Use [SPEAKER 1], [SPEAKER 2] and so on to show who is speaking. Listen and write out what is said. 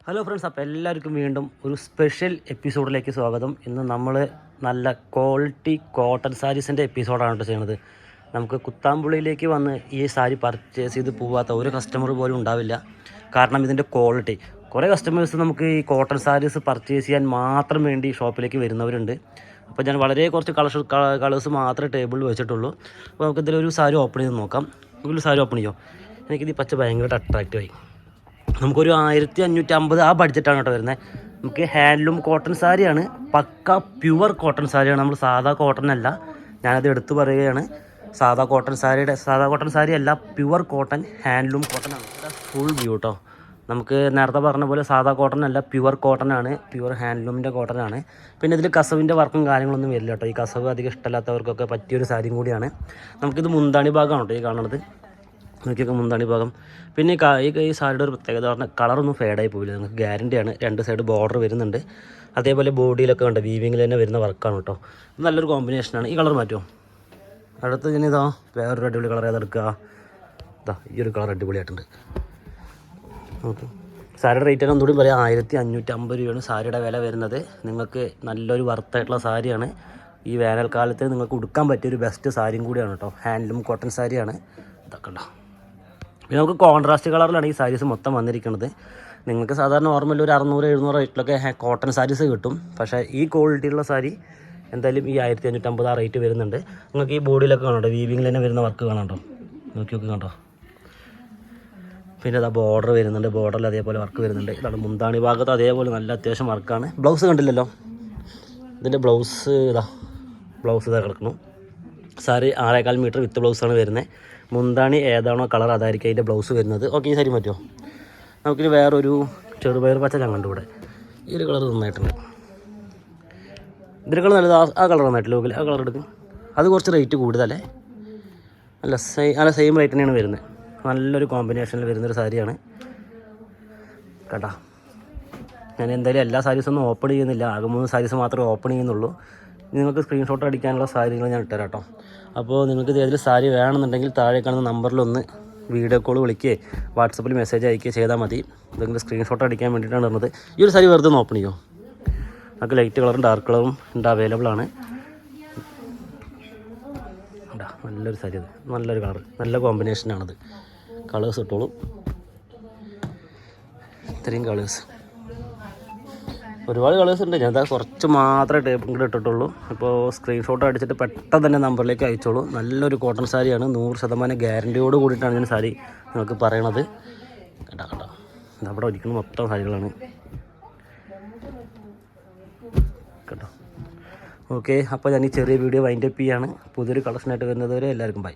[SPEAKER 1] Hello friends, അപ്പോൾ എല്ലാവർക്കും വീണ്ടും ഒരു സ്പെഷ്യൽ എപ്പിസോഡിലേക്ക് സ്വാഗതം. ഇന്ന് നമ്മൾ നല്ല ക്വാളിറ്റി കോട്ടൺ സാരീസിൻ്റെ എപ്പിസോഡാണ് കേട്ടോ ചെയ്യുന്നത്. നമുക്ക് കുത്താമ്പുള്ളിയിലേക്ക് വന്ന് ഈ സാരി പർച്ചേസ് ചെയ്ത് പോവാത്ത ഒരു കസ്റ്റമർ പോലും ഉണ്ടാവില്ല. കാരണം ഇതിൻ്റെ ക്വാളിറ്റി, കുറേ കസ്റ്റമേഴ്സ് നമുക്ക് ഈ കോട്ടൺ സാരീസ് പർച്ചേസ് ചെയ്യാൻ മാത്രം വേണ്ടി ഷോപ്പിലേക്ക് വരുന്നവരുണ്ട്. അപ്പോൾ ഞാൻ വളരെ കുറച്ച് കളേഴ്സ് മാത്രമേ ടേബിളിൽ വെച്ചിട്ടുള്ളൂ. അപ്പോൾ നമുക്കിതിലൊരു സാരി ഓപ്പൺ ചെയ്ത് നോക്കാം. ഒരു സാരി ഓപ്പൺ ചെയ്യോ? എനിക്കിത് പച്ച ഭയങ്കരമായിട്ട് അട്രാക്റ്റീവായി. നമുക്കൊരു 1550 ആ ബഡ്ജറ്റാണ് കേട്ടോ വരുന്നത്. നമുക്ക് ഹാൻഡ്ലൂം കോട്ടൺ സാരിയാണ്, പക്ക പ്യുവർ കോട്ടൺ സാരിയാണ്. നമ്മൾ സാധാ കോട്ടൺ അല്ല, ഞാനത് എടുത്തു പറയുകയാണ്. സാധാ കോട്ടൺ സാരി അല്ല, പ്യുവർ കോട്ടൺ ഹാൻഡ്ലൂം കോട്ടൺ ആണ്. ഫുൾ വ്യൂ കേട്ടോ. നമുക്ക് നേരത്തെ പറഞ്ഞ പോലെ സാധാ കോട്ടൺ അല്ല, പ്യുവർ കോട്ടൺ ആണ്, പ്യുവർ ഹാൻഡ്ലൂമിൻ്റെ കോട്ടൺ ആണ്. പിന്നെ ഇതിൽ കസവിൻ്റെ വർക്കും കാര്യങ്ങളൊന്നും വരില്ല കേട്ടോ. ഈ കസവ് അധികം ഇഷ്ടമല്ലാത്തവർക്കൊക്കെ പറ്റിയൊരു സാരിയും കൂടിയാണ്. നമുക്കിത് മുന്താണി ഭാഗമാണ് കേട്ടോ ഈ കാണുന്നത്. നോക്കിയൊക്കെ മുന്താണി ഭാഗം. പിന്നെ ഈ സാരിയുടെ ഒരു പ്രത്യേകത പറഞ്ഞാൽ കളറൊന്നും ഫേഡായി പോവില്ല, നമുക്ക് ഗ്യാരണ്ടിയാണ്. രണ്ട് സൈഡ് ബോർഡർ വരുന്നുണ്ട്. അതേപോലെ ബോഡിയിലൊക്കെ ഉണ്ട്, വീവിങ്ങിൽ തന്നെ വരുന്ന വർക്കാണ് കേട്ടോ. നല്ലൊരു കോമ്പിനേഷനാണ്. ഈ കളർ മാറ്റുമോ? അടുത്ത് ഞാൻ ഇതാ വേറൊരു അടിപൊളി കളർ ഏതെടുക്കുക. ഇതാ ഈ ഒരു കളർ അടിപൊളിയായിട്ടുണ്ട്. ഓക്കെ, സാരിയുടെ റേറ്റ് ഒക്കെ ഒന്നുകൂടി പറയാം. 1550 രൂപയാണ് സാരിയുടെ വില വരുന്നത്. നിങ്ങൾക്ക് നല്ലൊരു വർത്തായിട്ടുള്ള സാരിയാണ്. ഈ വേനൽക്കാലത്ത് നിങ്ങൾക്ക് ഉടുക്കാൻ പറ്റിയൊരു ബെസ്റ്റ് സാരിയും കൂടിയാണ് കേട്ടോ. ഹാൻഡ്ലൂം കോട്ടൺ സാരിയാണ്. ഇതൊക്കെ ഉണ്ടോ. പിന്നെ നമുക്ക് കോൺട്രാസ്റ്റ് കളറിലാണ് ഈ സാരീസ് മൊത്തം വന്നിരിക്കുന്നത്. നിങ്ങൾക്ക് സാധാരണ നോർമൽ ഒരു 600-700 റേറ്റിലൊക്കെ കോട്ടൺ സാരീസ് കിട്ടും. പക്ഷേ ഈ ക്വാളിറ്റിയുള്ള സാരി എന്തായാലും ഈ 1550 ആ റേറ്റ് വരുന്നുണ്ട്. നിങ്ങൾക്ക് ഈ ബോഡിയിലൊക്കെ കാണണ്ടോ, വീവിങ്ങിൽ തന്നെ വരുന്ന വർക്ക് കാണണ്ടോ, നോക്കി കണ്ടോ. പിന്നെ അതാ ബോർഡർ വരുന്നുണ്ട്, ബോർഡറിൽ അതേപോലെ വർക്ക് വരുന്നുണ്ട്. ഇതാണ് മുന്താണി ഭാഗത്ത് അതേപോലെ നല്ല അത്യാവശ്യം വർക്കാണ്. ബ്ലൗസ് കണ്ടില്ലല്ലോ, ഇതിൻ്റെ ബ്ലൗസ് ഇതാ കിടക്കുന്നു. സാരി 6.25 മീറ്റർ വിത്ത് ബ്ലൗസാണ് വരുന്നത്. മുന്താണി ഏതാണോ കളർ അതായിരിക്കും അതിൻ്റെ ബ്ലൗസ് വരുന്നത്. ഓക്കെ, ഈ സാരി പറ്റുമോ? നമുക്കിനി വേറൊരു ചെറുപയർ പച്ച ഞാൻ കണ്ടുകൂടെ. ഈ ഒരു കളർ നന്നായിട്ടുണ്ട്. ഇതിനേക്കാൾ നല്ലത് ആ കളർ നന്നായിട്ടില്ല. ഓക്കെ, ആ കളർ എടുക്കും. അത് കുറച്ച് റേറ്റ് കൂടുതലേ. അല്ല സെയിം റേറ്റ് തന്നെയാണ് വരുന്നത്. നല്ലൊരു കോമ്പിനേഷനിൽ വരുന്നൊരു സാരിയാണ് കേട്ടോ. ഞാൻ എന്തായാലും എല്ലാ സാരീസൊന്നും ഓപ്പൺ ചെയ്യുന്നില്ല, ആകെ 3 സാരീസ് മാത്രമേ ഓപ്പൺ ചെയ്യുന്നുള്ളൂ. നിങ്ങൾക്ക് സ്ക്രീൻഷോട്ട് അടിക്കാനുള്ള സാരികൾ ഞാൻ ഇട്ടുതരാം കേട്ടോ. അപ്പോൾ നിങ്ങൾക്ക് ഏതൊരു സാരി വേണമെന്നുണ്ടെങ്കിൽ താഴെ കാണുന്ന നമ്പറിലൊന്ന് വീഡിയോ കോൾ വിളിക്കുകയോ വാട്സപ്പിൽ മെസ്സേജ് അയക്കുകയോ ചെയ്താൽ മതി. ഇതെങ്കിലും സ്ക്രീൻഷോട്ട് അടിക്കാൻ വേണ്ടിയിട്ടാണ് പറഞ്ഞത്. ഈ ഒരു സാരി വെറുതെ ഒന്ന് ഓപ്പൺ ചെയ്യോ? നമുക്ക് ലൈറ്റ് കളറും ഡാർക്ക് കളറും അവൈലബിൾ ആണ്. നല്ലൊരു സാരി, അത് നല്ലൊരു കളർ, നല്ല കോമ്പിനേഷനാണത്. കളേഴ്സ് ഇട്ടോളൂ, ഇത്രയും കളേഴ്സ്, ഒരുപാട് കളേഴ്സ് ഉണ്ട്. ഞാൻ കുറച്ച് മാത്രമേ ടേബിൾ ഇട്ടിട്ടുള്ളൂ. ഇപ്പോൾ സ്ക്രീൻഷോട്ട് അടിച്ചിട്ട് പെട്ടെന്ന് തന്നെ നമ്പറിലേക്ക് അയച്ചോളൂ. നല്ലൊരു കോട്ടൺ സാരിയാണ്, 100% ഗ്യാരണ്ടിയോട് കൂടിയിട്ടാണ് ഞാൻ സാരി നിങ്ങൾക്ക് പറയണത്. കേട്ടോ നമ്മുടെ ഒരിക്കലും മൊത്തം സാരികളാണ് കേട്ടോ. ഓക്കെ, അപ്പോൾ ഞാൻ ഈ ചെറിയ വീഡിയോ വൈൻഡപ്പ് ചെയ്യാണ്. പുതിയൊരു കളക്ഷനായിട്ട് വരുന്നത് വരെ എല്ലാവർക്കും ബൈ.